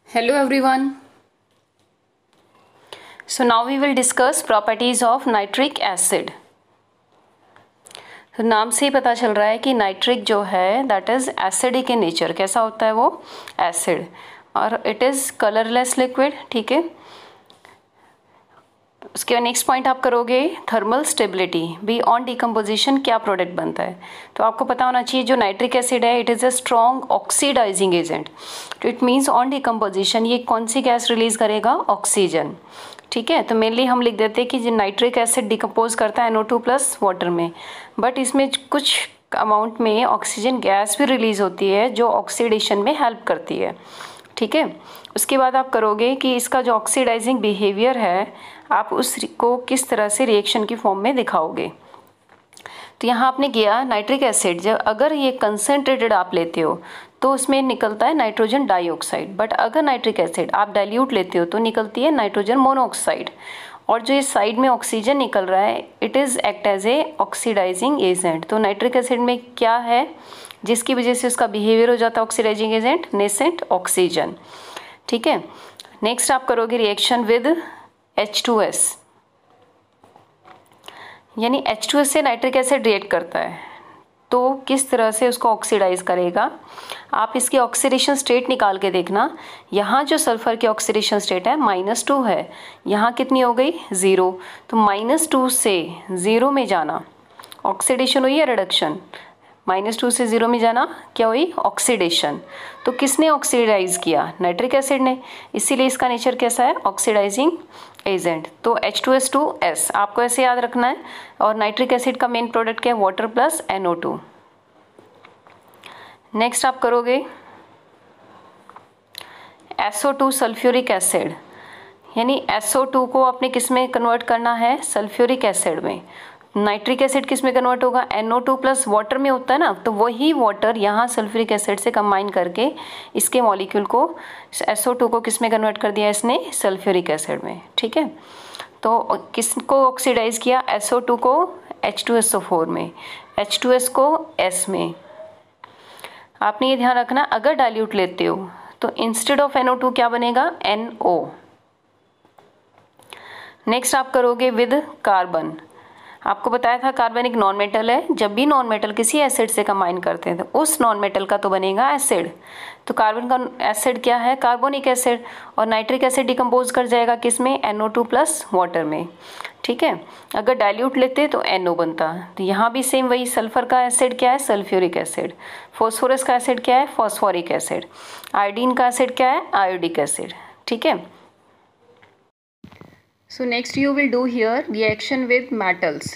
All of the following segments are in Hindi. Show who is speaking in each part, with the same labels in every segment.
Speaker 1: Hello everyone. So now we will discuss properties of nitric acid. तो नाम से ही पता चल रहा है कि नाइट्रिक जो है that is acidic in nature. कैसा होता है वो? एसिड। और इट इज़ कलरलेस लिक्विड। ठीक है। उसके बाद नेक्स्ट पॉइंट आप करोगे thermal stability. Be on decomposition क्या प्रोडक्ट बनता है? तो आपको पता होना चाहिए जो नाइट्रिक एसिड है it is a strong oxidising agent. तो इट मीन्स ऑन डिकम्पोजिशन ये कौन सी गैस रिलीज करेगा? ऑक्सीजन। ठीक है। तो मेनली हम लिख देते हैं कि जो नाइट्रिक एसिड डिकम्पोज करता है NO2 प्लस वाटर में, बट इसमें कुछ अमाउंट में ऑक्सीजन गैस भी रिलीज होती है जो ऑक्सीडेशन में हेल्प करती है। ठीक है। उसके बाद आप करोगे कि इसका जो ऑक्सीडाइजिंग बिहेवियर है आप उसको किस तरह से रिएक्शन की फॉर्म में दिखाओगे। तो यहाँ आपने किया नाइट्रिक एसिड जब अगर ये कंसनट्रेटेड आप लेते हो तो उसमें निकलता है नाइट्रोजन डाइऑक्साइड, बट अगर नाइट्रिक एसिड आप डाइल्यूट लेते हो तो निकलती है नाइट्रोजन मोनोऑक्साइड। और जो इस साइड में ऑक्सीजन निकल रहा है it is act as a oxidising agent. तो नाइट्रिक एसिड में क्या है जिसकी वजह से उसका बिहेवियर हो जाता है ऑक्सीडाइजिंग एजेंट? Nascent oxygen. ठीक है। नेक्स्ट आप करोगे रिएक्शन विद H2S, यानी H2S से नाइट्रिक एसिड रिएक्ट करता है तो किस तरह से उसको ऑक्सीडाइज करेगा। आप इसकी ऑक्सीडेशन स्टेट निकाल के देखना। यहाँ जो सल्फर की ऑक्सीडेशन स्टेट है -2 है, यहाँ कितनी हो गई? 0। तो -2 से 0 में जाना ऑक्सीडेशन हुई या रिडक्शन? -2 से 0 में जाना क्या हुई? ऑक्सीडेशन। तो किसने ऑक्सीडाइज किया? नाइट्रिक एसिड ने। इसीलिए इसका नेचर कैसा है? Oxidising agent. तो H2S2S आपको ऐसे याद रखना है। और नाइट्रिक एसिड का मेन प्रोडक्ट क्या है? Water plus NO2। नेक्स्ट आप करोगे SO2 सल्फ्यूरिक एसिड, यानी SO2 को आपने किस में कन्वर्ट करना है? सल्फ्यूरिक एसिड में। नाइट्रिक एसिड किस में कन्वर्ट होगा? NO2 प्लस वाटर में होता है ना, तो वही वाटर यहाँ सल्फ्यूरिक एसिड से कंबाइन करके इसके मॉलिक्यूल को SO2 को किस में कन्वर्ट कर दिया इसने? सल्फ्यूरिक एसिड में। ठीक है। तो किसको ऑक्सीडाइज किया? SO2 को H2SO4 में, H2S को S में। आपने ये ध्यान रखना अगर डाइल्यूट लेते हो तो इंस्टेड ऑफ NO2 क्या बनेगा? NO। नेक्स्ट आप करोगे विद कार्बन। आपको बताया था कार्बन एक नॉन मेटल है। जब भी नॉन मेटल किसी एसिड से कंबाइन करते हैं तो उस नॉन मेटल का तो बनेगा एसिड। तो कार्बन का एसिड क्या है? Carbonic acid. और नाइट्रिक एसिड डिकम्पोज कर जाएगा किस में? NO2 प्लस वाटर में। ठीक है। अगर डाइल्यूट लेते तो NO बनता। तो यहाँ भी सेम वही। सल्फर का एसिड क्या है? Sulphuric acid. फॉस्फोरस का एसिड क्या है? Phosphoric acid. आयोडीन का एसिड क्या है? Iodic acid. ठीक है। So next you will do here reaction with metals.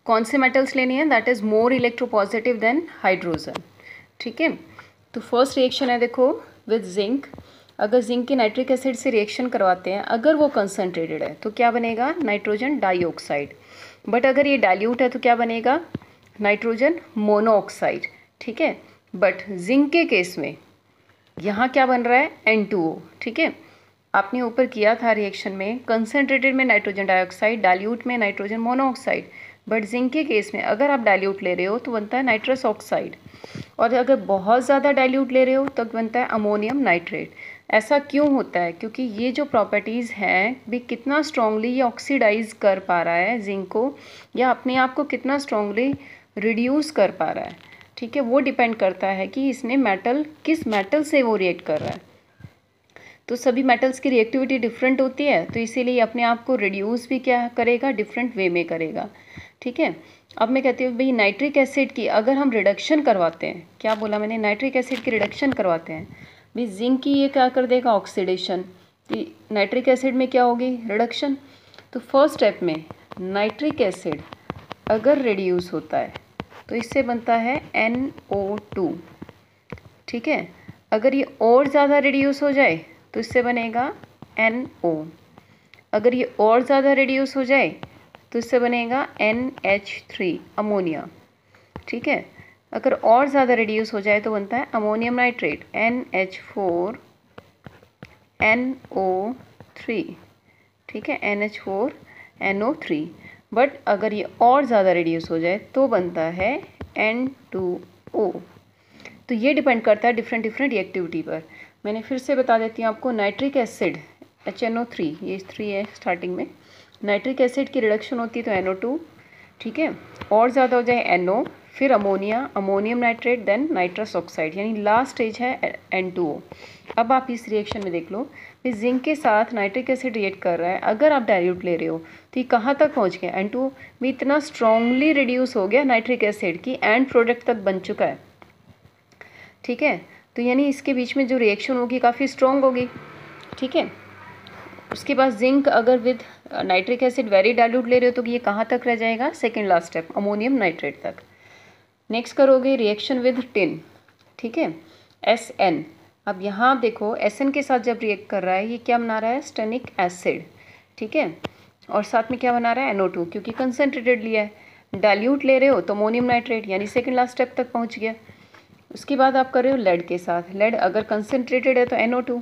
Speaker 1: कौन से मेटल्स लेने हैं? That is more electropositive than hydrogen. ठीक है। तो फर्स्ट रिएक्शन है देखो विद जिंक। अगर जिंक की नाइट्रिक एसिड से रिएक्शन करवाते हैं अगर वो कंसनट्रेटेड है तो क्या बनेगा? Nitrogen dioxide. बट अगर ये डाइल्यूट है तो क्या बनेगा? Nitrogen monoxide. ठीक है। बट जिंक के केस में यहाँ क्या बन रहा है? N2O। ठीक है। आपने ऊपर किया था रिएक्शन में कंसनट्रेटेड में नाइट्रोजन डाइऑक्साइड, डाइल्यूट में नाइट्रोजन मोनोऑक्साइड। बट जिंक के केस में अगर आप डाइल्यूट ले रहे हो तो बनता है नाइट्रस ऑक्साइड, और अगर बहुत ज़्यादा डाइल्यूट ले रहे हो तब बनता है अमोनियम नाइट्रेट। ऐसा क्यों होता है? क्योंकि ये जो प्रॉपर्टीज़ हैं भी कितना स्ट्रांगली ये ऑक्सीडाइज कर पा रहा है जिंक को, या अपने आप को कितना स्ट्रांगली रिड्यूस कर पा रहा है। ठीक है। वो डिपेंड करता है कि इसने मेटल किस मेटल से वो रिएक्ट कर रहा है। तो सभी मेटल्स की रिएक्टिविटी डिफरेंट होती है, तो इसीलिए अपने आप को रिड्यूस भी क्या करेगा? डिफरेंट वे में करेगा। ठीक है। अब मैं कहती हूँ भाई नाइट्रिक एसिड की अगर हम रिडक्शन करवाते हैं, क्या बोला मैंने? नाइट्रिक एसिड की रिडक्शन करवाते हैं भाई जिंक की ये क्या कर देगा? ऑक्सीडेशन। नाइट्रिक एसिड में क्या होगी? रिडक्शन। तो फर्स्ट स्टेप में नाइट्रिक एसिड अगर रिड्यूस होता है तो इससे बनता है NO2। ठीक है। अगर ये और ज़्यादा रिड्यूस हो जाए तो इससे बनेगा NO। अगर ये और ज़्यादा रिड्यूस हो जाए तो इससे बनेगा NH3 अमोनिया। ठीक है। अगर और ज़्यादा रिड्यूस हो जाए तो बनता है अमोनियम नाइट्रेट NH4NO3। ठीक है। NH4NO3। बट अगर ये और ज़्यादा रिड्यूस हो जाए तो बनता है N2O। तो ये डिपेंड करता है डिफरेंट रिएक्टिविटी पर। मैंने फिर से बता देती हूँ आपको, नाइट्रिक एसिड HNO3, ये 3 है स्टार्टिंग में, नाइट्रिक एसिड की रिडक्शन होती है तो NO2, ठीक है, और ज़्यादा हो जाए NO, फिर ammonia, ammonium nitrate, then nitrous oxide, यानी लास्ट स्टेज है N2O। अब आप इस रिएक्शन में देख लो, फिर जिंक के साथ नाइट्रिक एसिड रिएक्ट कर रहा है, अगर आप डाइल्यूट ले रहे हो तो ये कहाँ तक पहुँच गया, N2O में इतना स्ट्रांगली रिड्यूस हो गया नाइट्रिक एसिड की एंड प्रोडक्ट तक बन चुका है, ठीक है। तो यानी इसके बीच में जो रिएक्शन होगी काफ़ी स्ट्रॉन्ग होगी, ठीक है। उसके बाद जिंक अगर with nitric acid very dilute ले रहे हो तो ये कहाँ तक रह जाएगा, second last step ammonium nitrate तक। नेक्स्ट करोगे रिएक्शन विद टिन, ठीक है, SN। अब यहाँ आप देखो SN के साथ जब रिएक्ट कर रहा है ये क्या बना रहा है, स्टेनिक एसिड, ठीक है, और साथ में क्या बना रहा है, NO2, क्योंकि कंसनट्रेटेड लिया है। डाइल्यूट ले रहे हो तो अमोनियम नाइट्रेट, यानी सेकेंड लास्ट स्टेप तक पहुँच गया। उसके बाद आप कर रहे हो लेड के साथ, लेड अगर कंसनट्रेटेड है तो NO2,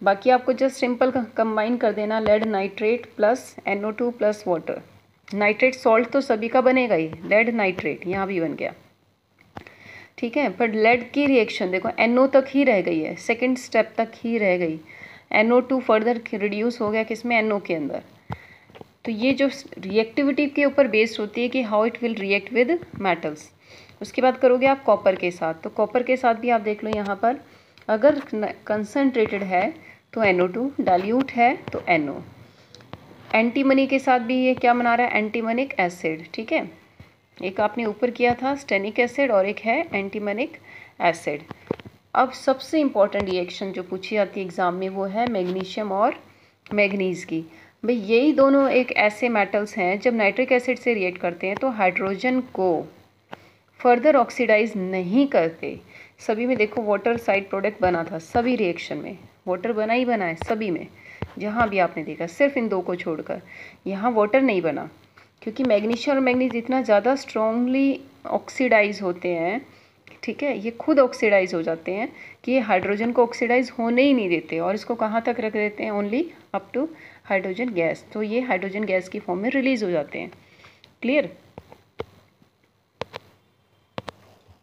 Speaker 1: बाकी आपको जस्ट सिंपल कंबाइन कर देना, lead nitrate plus NO2 plus water. Nitrate salt तो सभी का बनेगा ही, लेड नाइट्रेट यहाँ भी बन गया, ठीक है। पर लेड की रिएक्शन देखो NO तक ही रह गई है, सेकंड स्टेप तक ही रह गई, NO2 फर्दर रिड्यूस हो गया किसमें, NO के अंदर। तो ये जो रिएक्टिविटी के ऊपर बेस्ड होती है कि how it will react with metals. उसके बाद करोगे आप कॉपर के साथ, तो कॉपर के साथ भी आप देख लो यहाँ पर अगर कंसनट्रेटेड है तो NO2, डाइल्यूट है तो NO। एंटीमनी के साथ भी ये क्या बना रहा है, एंटीमनिक एसिड, ठीक है। एक आपने ऊपर किया था स्टेनिक एसिड और एक है एंटीमनिक एसिड। अब सबसे इम्पॉर्टेंट रिएक्शन जो पूछी जाती है एग्जाम में वो है मैग्नीशियम और मैग्नीज की। भाई यही दोनों एक ऐसे मेटल्स हैं जब नाइट्रिक एसिड से रिएक्ट करते हैं तो हाइड्रोजन को फर्दर ऑक्सीडाइज नहीं करते। सभी में देखो वाटर साइड प्रोडक्ट बना था, सभी रिएक्शन में वाटर बना ही बना है, सभी में जहाँ भी आपने देखा, सिर्फ इन दो को छोड़कर यहाँ वाटर नहीं बना, क्योंकि मैग्नीशियम और मैग्नीज इतना ज़्यादा स्ट्रॉन्गली ऑक्सीडाइज होते हैं, ठीक है, ये खुद ऑक्सीडाइज हो जाते हैं कि ये हाइड्रोजन को ऑक्सीडाइज होने ही नहीं देते और इसको कहाँ तक रख देते हैं, only up to hydrogen gas. तो ये हाइड्रोजन गैस की फॉर्म में रिलीज हो जाते हैं। Clear?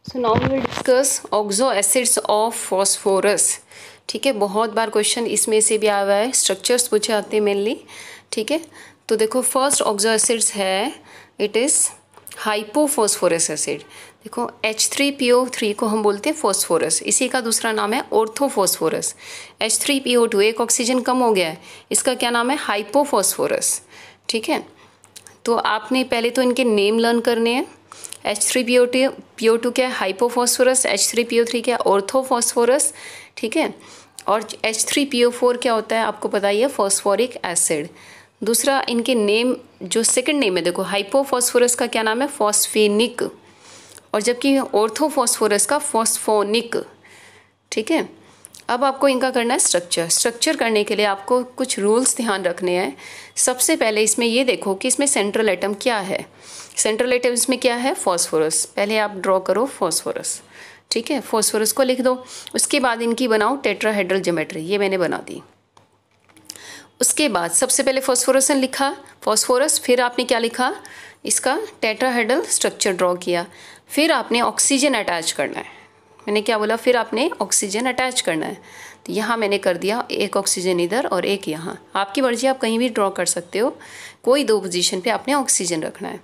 Speaker 1: So now we will discuss oxo acids of phosphorus, ठीक है। बहुत बार क्वेश्चन इसमें से भी आया हुआ है, स्ट्रक्चर्स पूछे आते हैं मेनली, ठीक है। तो देखो फर्स्ट ऑक्सो एसिड्स है, इट इज़ हाइपोफॉस्फोरस एसिड। देखो H3PO3 को हम बोलते हैं फॉस्फोरस, इसी का दूसरा नाम है ऑर्थोफॉस्फोरस। H3PO2 एक ऑक्सीजन कम हो गया है, इसका क्या नाम है, हाइपोफॉस्फोरस, ठीक है। तो आपने पहले तो इनके नेम लर्न करने हैं। H3PO2 क्या है, हाइपोफॉस्फोरस, H3PO3 क्या है, ऑर्थोफॉस्फोरस, ठीक है। और H3PO4 क्या होता है आपको पता ही है, फॉस्फोरिक एसिड। दूसरा इनके नेम जो सेकंड नेम है देखो, हाइपोफॉस्फोरस का क्या नाम है, फॉस्फेनिक, और जबकि ऑर्थोफॉस्फोरस का फॉस्फोनिक, ठीक है। अब आपको इनका करना है स्ट्रक्चर करने के लिए आपको कुछ रूल्स ध्यान रखने हैं। सबसे पहले इसमें ये देखो कि इसमें सेंट्रल एटम क्या है। सेंट्रल एटम इसमें क्या है, फॉस्फोरस। पहले आप ड्रॉ करो फॉस्फोरस, ठीक है, फॉस्फोरस को लिख दो। उसके बाद इनकी बनाओ टेट्राहेड्रल ज्योमेट्री, ये मैंने बना दी। उसके बाद सबसे पहले फॉस्फोरस लिखा, फॉस्फोरस, फिर आपने क्या लिखा, इसका टेट्राहेड्रल स्ट्रक्चर ड्रॉ किया। फिर आपने ऑक्सीजन अटैच करना है, मैंने क्या बोला, फिर आपने ऑक्सीजन अटैच करना है। तो यहाँ मैंने कर दिया एक ऑक्सीजन इधर और एक यहाँ, आपकी मर्जी, आप कहीं भी ड्रॉ कर सकते हो, कोई दो पोजीशन पे आपने ऑक्सीजन रखना है।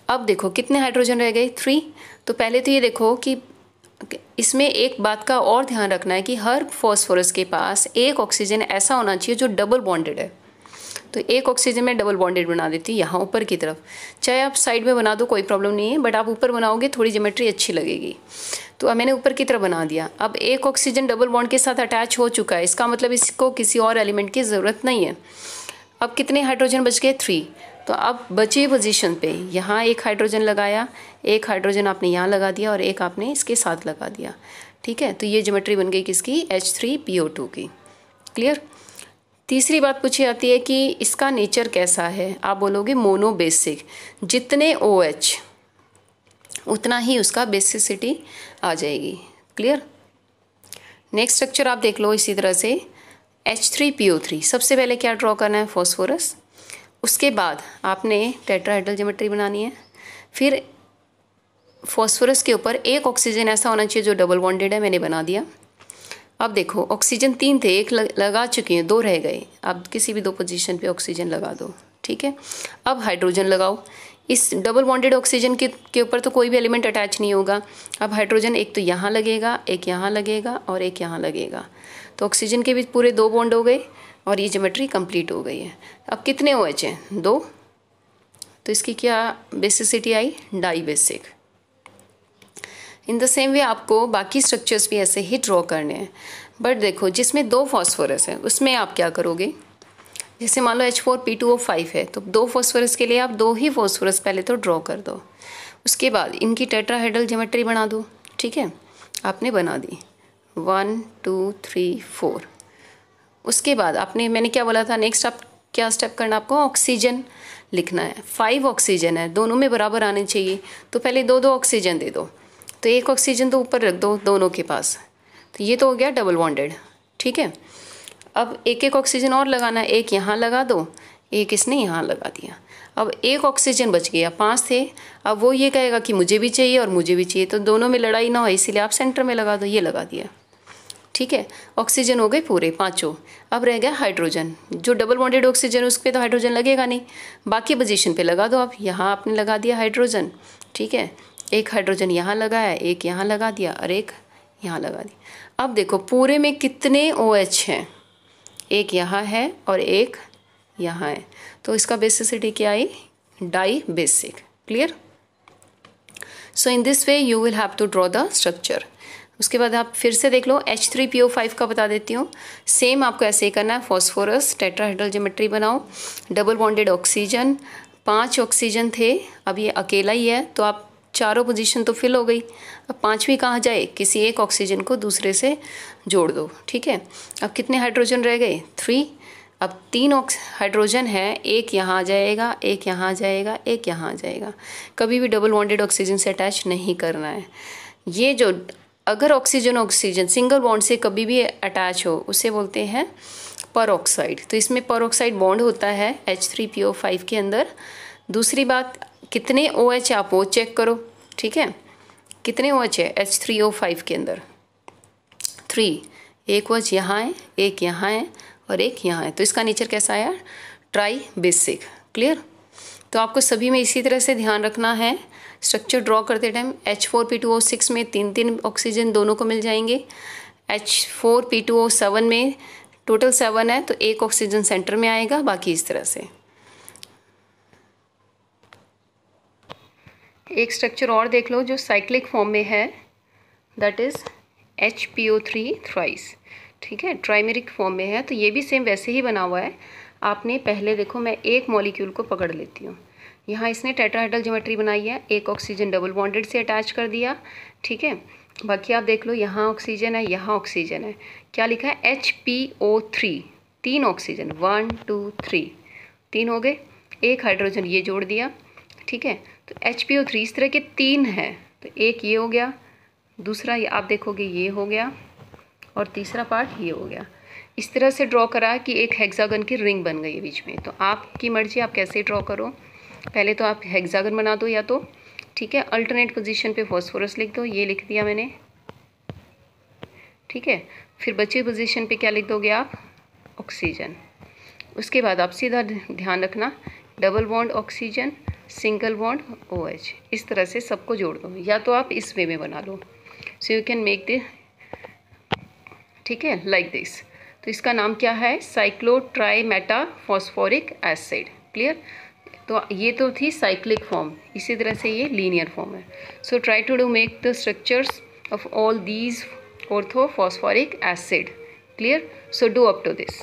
Speaker 1: अब देखो कितने हाइड्रोजन रह गए, 3। तो पहले तो ये देखो कि इसमें एक बात का और ध्यान रखना है कि हर फॉस्फोरस के पास एक ऑक्सीजन ऐसा होना चाहिए जो डबल बॉन्डेड है। तो एक ऑक्सीजन में डबल बॉन्डेड बना देती हूँ यहाँ ऊपर की तरफ, चाहे आप साइड में बना दो कोई प्रॉब्लम नहीं है, बट आप ऊपर बनाओगे थोड़ी ज्योमेट्री अच्छी लगेगी। तो अब मैंने ऊपर की तरफ बना दिया। अब एक ऑक्सीजन डबल बॉन्ड के साथ अटैच हो चुका है, इसका मतलब इसको किसी और एलिमेंट की ज़रूरत नहीं है। अब कितने हाइड्रोजन बच गए, 3। तो अब बची पोजीशन पे यहाँ एक हाइड्रोजन लगाया, एक हाइड्रोजन आपने यहाँ लगा दिया और एक आपने इसके साथ लगा दिया, ठीक है। तो ये ज्योमेट्री बन गई किसकी, H3PO2 की। क्लियर? तीसरी बात पूछी जाती है कि इसका नेचर कैसा है, आप बोलोगे मोनोबेसिक, जितने OH उतना ही उसका बेसिसिटी आ जाएगी। क्लियर? नेक्स्ट स्ट्रक्चर आप देख लो इसी तरह से, H3PO3, सबसे पहले क्या ड्रॉ करना है, फॉस्फोरस। उसके बाद आपने टेट्राहेड्रल ज्योमेट्री बनानी है। फिर फॉस्फोरस के ऊपर एक ऑक्सीजन ऐसा होना चाहिए जो डबल बॉन्डेड है, मैंने बना दिया। अब देखो ऑक्सीजन 3 थे, एक लगा चुके हैं, 2 रह गए। अब किसी भी 2 पोजीशन पे ऑक्सीजन लगा दो, ठीक है। अब हाइड्रोजन लगाओ। इस डबल बॉन्डेड ऑक्सीजन के ऊपर तो कोई भी एलिमेंट अटैच नहीं होगा। अब हाइड्रोजन एक तो यहाँ लगेगा, एक यहाँ लगेगा और एक यहाँ लगेगा, तो ऑक्सीजन के बीच पूरे 2 बॉन्ड हो गए और ये ज्योमेट्री कंप्लीट हो गई है। अब कितने OH हैं? 2, तो इसकी क्या बेसिसिटी आई? Dibasic. In the same way आपको बाकी स्ट्रक्चर्स भी ऐसे ही ड्रॉ करने हैं, बट देखो जिसमें 2 फॉस्फोरस है उसमें आप क्या करोगे, जैसे मान लो H4P2O5 है, तो 2 फॉस्फोरस के लिए आप 2 ही फॉस्फोरस पहले तो ड्रॉ कर दो, उसके बाद इनकी टेट्राहेड्रल ज्योमेट्री बना दो, ठीक है। आपने बना दी 1 2 3 4। उसके बाद आपने, मैंने क्या बोला था, नेक्स्ट आप क्या स्टेप करना, आपको ऑक्सीजन लिखना है। 5 ऑक्सीजन है, दोनों में बराबर आने चाहिए, तो पहले 2 ऑक्सीजन दे दो, तो एक ऑक्सीजन तो ऊपर रख दो दोनों के पास, तो ये तो हो गया डबल बॉन्डेड, ठीक है। अब एक ऑक्सीजन और लगाना है, एक यहाँ लगा दो, एक इसने यहाँ लगा दिया। अब एक ऑक्सीजन बच गया, 5 थे। अब वो ये कहेगा कि मुझे भी चाहिए और मुझे भी चाहिए, तो दोनों में लड़ाई ना हो इसीलिए आप सेंटर में लगा दो, ये लगा दिया, ठीक है। ऑक्सीजन हो गए पूरे 5। अब रह गया हाइड्रोजन, जो डबल बॉन्डेड ऑक्सीजन उस पर तो हाइड्रोजन लगेगा नहीं, बाकी पोजीशन पे लगा दो आप। यहाँ आपने लगा दिया हाइड्रोजन, ठीक है। एक हाइड्रोजन यहाँ लगाया, एक यहाँ लगा दिया और एक यहाँ लगा दिया। अब देखो पूरे में कितने OH हैं, एक यहाँ है और एक यहाँ है, तो इसका बेसिसिटी क्या आई? Dibasic. Clear? So in this way you will have to draw the structure. उसके बाद आप फिर से देख लो, H3PO5 का बता देती हूँ। सेम आपको ऐसे ही करना है, फॉस्फोरस टेट्राहेड्रल ज्योमेट्री बनाओ, डबल बॉन्डेड ऑक्सीजन, 5 ऑक्सीजन थे, अब ये अकेला ही है, तो आप 4 पोजीशन तो फिल हो गई। अब 5वीं कहाँ जाए? किसी एक ऑक्सीजन को दूसरे से जोड़ दो, ठीक है। अब कितने हाइड्रोजन रह गए? 3। अब 3 हाइड्रोजन है, एक यहाँ आ जाएगा, एक यहाँ आ जाएगा, एक यहाँ आ जाएगा। कभी भी डबल बॉन्डेड ऑक्सीजन से अटैच नहीं करना है। ये जो अगर ऑक्सीजन सिंगल बॉन्ड से कभी भी अटैच हो उसे बोलते हैं परऑक्साइड। तो इसमें परऑक्साइड बॉन्ड होता है H3PO5 के अंदर। दूसरी बात, कितने OH आप वो चेक करो, ठीक है। कितने OH है H3O5 के अंदर? 3। एक OH यहाँ है, एक यहाँ है और एक यहाँ है, तो इसका नेचर कैसा आया? Try basic. क्लियर? तो आपको सभी में इसी तरह से ध्यान रखना है। स्ट्रक्चर ड्रॉ करते टाइम H4P2O6 में 3 ऑक्सीजन दोनों को मिल जाएंगे, H4P2O7 में टोटल 7 है, तो एक ऑक्सीजन सेंटर में आएगा, बाकी इस तरह से। एक स्ट्रक्चर और देख लो जो साइक्लिक फॉर्म में है, दैट इज HPO3 थ्राइस, ठीक है, ट्राइमेरिक फॉर्म में है। तो ये भी सेम वैसे ही बना हुआ है। आपने पहले देखो, मैं एक मॉलिक्यूल को पकड़ लेती हूँ, यहाँ इसने टेट्राहेड्रल ज्योमेट्री बनाई है, एक ऑक्सीजन डबल बॉन्डेड से अटैच कर दिया, ठीक है। बाकी आप देख लो, यहाँ ऑक्सीजन है, यहाँ ऑक्सीजन है, क्या लिखा है? HPO3, 3 ऑक्सीजन, 1 2 3, 3 हो गए, एक हाइड्रोजन ये जोड़ दिया, ठीक है। तो HPO3 इस तरह के 3 है, तो एक ये हो गया, दूसरा ये आप देखोगे ये हो गया और तीसरा पार्ट ये हो गया। इस तरह से ड्रॉ करा कि एक हेक्सागन की रिंग बन गई है बीच में। तो आपकी मर्जी, आप कैसे ड्रॉ करो। पहले तो आप हेक्सागन बना दो या तो, ठीक है। अल्टरनेट पोजीशन पे फॉस्फोरस लिख दो, ये लिख दिया मैंने, ठीक है। फिर बची पोजीशन पे क्या लिख दोगे आप? ऑक्सीजन। उसके बाद आप सीधा ध्यान रखना, double bond oxygen, single bond OH, इस तरह से सबको जोड़ दो, या तो आप इस वे में बना लो। So you can make this, ठीक है, लाइक दिस। तो इसका नाम क्या है? Cyclotrimetaphosphoric acid. क्लियर? तो ये तो थी साइक्लिक फॉर्म, इसी तरह से ये लीनियर फॉर्म है। So try to do make the structures of all these ortho phosphoric acid. Clear? So do up to this.